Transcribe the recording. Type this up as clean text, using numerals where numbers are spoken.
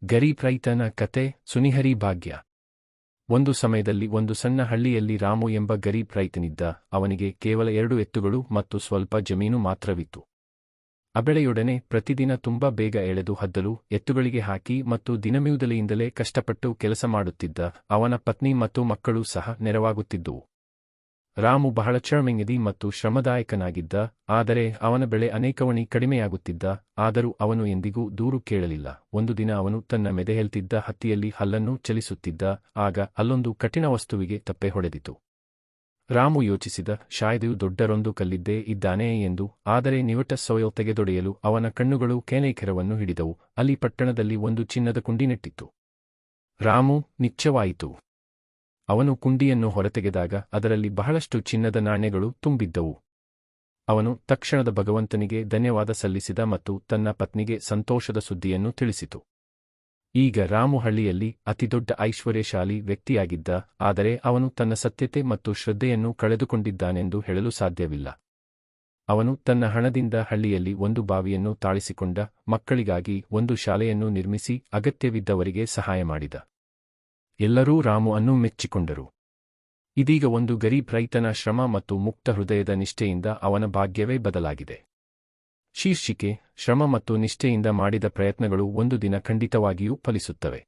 ಗರೀಬ್ ರೈತನ ಕತೆ ಸುನಿಹರಿ ಭಾಗ್ಯ. ಒಂದು ಸಮಯದಲ್ಲಿ ಒಂದು ಸಣ್ಣ ಹಳ್ಳಿಯಲ್ಲಿ ರಾಮು ಎಂಬ ಗರೀಬ್ ರೈತನಿದ್ದ. ಅವನಿಗೆ ಕೇವಲ 2 ಎತ್ತುಗಳು ಮತ್ತು ಸ್ವಲ್ಪ ಜಮೀನು ಮಾತ್ರವಿತ್ತು. ಅಬೆಳೆಯೊಡನೆ ಪ್ರತಿದಿನ ತುಂಬಾ ಬೇಗ ಎಳೆದು ಹದ್ದಲು ಎತ್ತುಗಳಿಗೆ ಹಾಕಿ ಮತ್ತು ದಿನಮುದಲೆಯಿಂದಲೇ ಕಷ್ಟಪಟ್ಟು ಕೆಲಸ ಮಾಡುತ್ತಿದ್ದ. ಅವನ ಪತ್ನಿ ಮತ್ತು ಮಕ್ಕಳು ಸಹ ನೆರವಾಗುತ್ತಿದ್ದುವು. ರಾಮು ಬಹಳ ಶ್ರಮನಿಧಿ ಮತ್ತು ಶ್ರಮದಾಯಕನಾಗಿದ್ದ, ಆದರೆ ಅವನ ಬೆಳೆ ಅನೇಕವಣಿ ಕಡಿಮೆಯಾಗುತ್ತಿದ್ದ. ಆದರೂ ಅವನು ಎಂದಿಗೂ ದೂರು ಕೇಳಲಿಲ್ಲ. ಒಂದು ದಿನ ಅವನು ತನ್ನ ಮೆದೆಯಲ್ತಿದ್ದ ಹತ್ತಿಯಲ್ಲಿ ಹಲ್ಲನ್ನು ಚಲಿಸುತ್ತಿದ್ದ. ಆಗ ಅಲ್ಲೊಂದು ಕಠಿಣ ವಸ್ತುವಿಗೆ ತಪ್ಪೆ ಹೊಡೆದಿತು. ರಾಮು ಯೋಚಿಸಿದ, ಶಾಯದು ದೊಡ್ಡರೊಂದು ಕಲ್ಲಿದ್ದೇ ಇದ್ದಾನೆ ಎಂದು. ಆದರೆ ನಿವಟ ಸೊಯಲ್ ತೆಗೆದೊಡೆಯಲು ಅವನ ಕಣ್ಣುಗಳು ಕೇನೇಕೆರವನ್ನು ಹಿಡಿದವು. ಅಲ್ಲಿ ಪಟ್ಟಣದಲ್ಲಿ ಒಂದು ಚಿನ್ನದ ಕುಂಡಿ ನೆಟ್ಟಿತ್ತು. ರಾಮು ನಿಶ್ಚಯವಾಯಿತು. ಅವನು ಕುಂಡಿಯನ್ನು ಹೊರತೆಗೆದಾಗ ಅದರಲ್ಲಿ ಬಹಳಷ್ಟು ಚಿನ್ನದ ನಾಣ್ಯಗಳು ತುಂಬಿದ್ದವು. ಅವನು ತಕ್ಷಣದ ಭಗವಂತನಿಗೆ ಧನ್ಯವಾದ ಸಲ್ಲಿಸಿದ ಮತ್ತು ತನ್ನ ಪತ್ನಿಗೆ ಸಂತೋಷದ ಸುದ್ದಿಯನ್ನು ತಿಳಿಸಿತು. ಈಗ ರಾಮು ಹಳ್ಳಿಯಲ್ಲಿ ಅತಿದೊಡ್ಡ ಐಶ್ವರ್ಯಶಾಲಿ ವ್ಯಕ್ತಿಯಾಗಿದ್ದ. ಆದರೆ ಅವನು ತನ್ನ ಸತ್ಯತೆ ಮತ್ತು ಶ್ರದ್ಧೆಯನ್ನು ಕಳೆದುಕೊಂಡಿದ್ದಾನೆಂದು ಹೇಳಲು ಸಾಧ್ಯವಿಲ್ಲ. ಅವನು ತನ್ನ ಹಣದಿಂದ ಹಳ್ಳಿಯಲ್ಲಿ ಒಂದು ಬಾವಿಯನ್ನು ತಾಳಿಸಿಕೊಂಡ, ಮಕ್ಕಳಿಗಾಗಿ ಒಂದು ಶಾಲೆಯನ್ನು ನಿರ್ಮಿಸಿ ಅಗತ್ಯವಿದ್ದವರಿಗೆ ಸಹಾಯ ಮಾಡಿದ. ಎಲ್ಲರೂ ರಾಮು ಅನ್ನು ಮೆಚ್ಚಿಕೊಂಡರು. ಇದೀಗ ಒಂದು ಗರೀಬ್ ರೈತನ ಶ್ರಮ ಮತ್ತು ಮುಕ್ತ ಹೃದಯದ ನಿಷ್ಠೆಯಿಂದ ಅವನ ಭಾಗ್ಯವೇ ಬದಲಾಗಿದೆ. ಶೀರ್ಷಿಕೆ: ಶ್ರಮ ಮತ್ತು ನಿಷ್ಠೆಯಿಂದ ಮಾಡಿದ ಪ್ರಯತ್ನಗಳು ಒಂದು ದಿನ ಖಂಡಿತವಾಗಿಯೂ ಫಲಿಸುತ್ತವೆ.